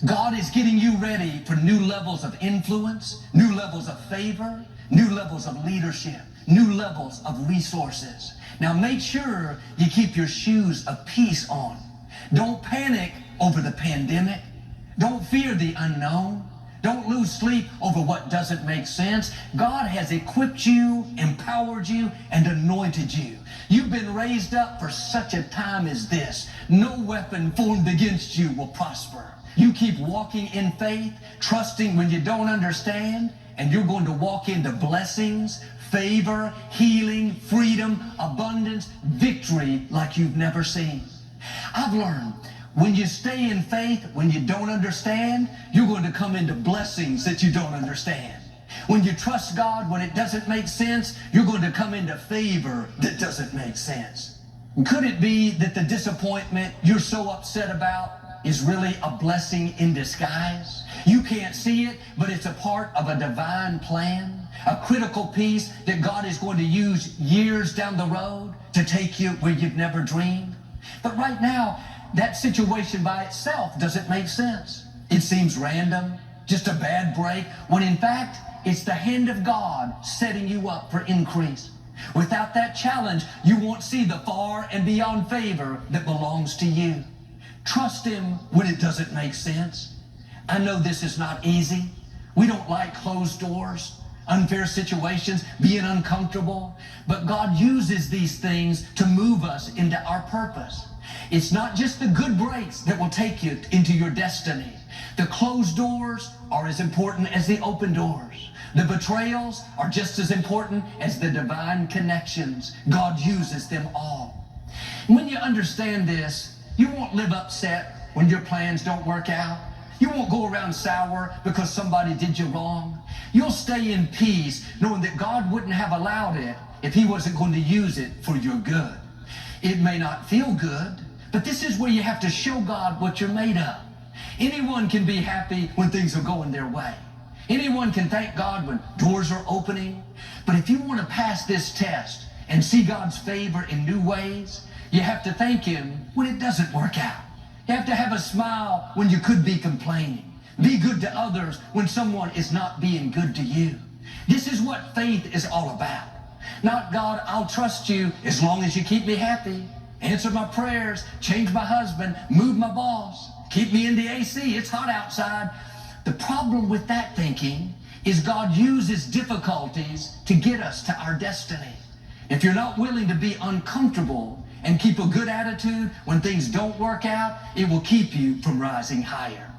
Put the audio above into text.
God is getting you ready for new levels of influence, new levels of favor, new levels of leadership, new levels of resources. Now make sure you keep your shoes of peace on. Don't panic over the pandemic. Don't fear the unknown. Don't lose sleep over what doesn't make sense. God has equipped you, empowered you, and anointed you. You've been raised up for such a time as this. No weapon formed against you will prosper. You keep walking in faith, trusting when you don't understand, and you're going to walk into blessings, favor, healing, freedom, abundance, victory like you've never seen. I've learned when you stay in faith, when you don't understand, you're going to come into blessings that you don't understand. When you trust God when it doesn't make sense, you're going to come into favor that doesn't make sense. Could it be that the disappointment you're so upset about is really a blessing in disguise? You can't see it, but it's a part of a divine plan, a critical piece that God is going to use years down the road to take you where you've never dreamed. But right now, that situation by itself doesn't make sense. It seems random, just a bad break, when in fact, it's the hand of God setting you up for increase. Without that challenge, you won't see the far and beyond favor that belongs to you. Trust Him when it doesn't make sense. I know this is not easy. We don't like closed doors, unfair situations, being uncomfortable, but God uses these things to move us into our purpose. It's not just the good breaks that will take you into your destiny. The closed doors are as important as the open doors. The betrayals are just as important as the divine connections. God uses them all. When you understand this, you won't live upset when your plans don't work out. You won't go around sour because somebody did you wrong. You'll stay in peace knowing that God wouldn't have allowed it if He wasn't going to use it for your good. It may not feel good, but this is where you have to show God what you're made of. Anyone can be happy when things are going their way. Anyone can thank God when doors are opening. But if you want to pass this test and see God's favor in new ways, you have to thank Him when it doesn't work out. You have to have a smile when you could be complaining. Be good to others when someone is not being good to you. This is what faith is all about. Not, God, I'll trust you as long as you keep me happy. Answer my prayers, change my husband, move my boss, keep me in the AC, it's hot outside. The problem with that thinking is God uses difficulties to get us to our destiny. If you're not willing to be uncomfortable and keep a good attitude when things don't work out, it will keep you from rising higher.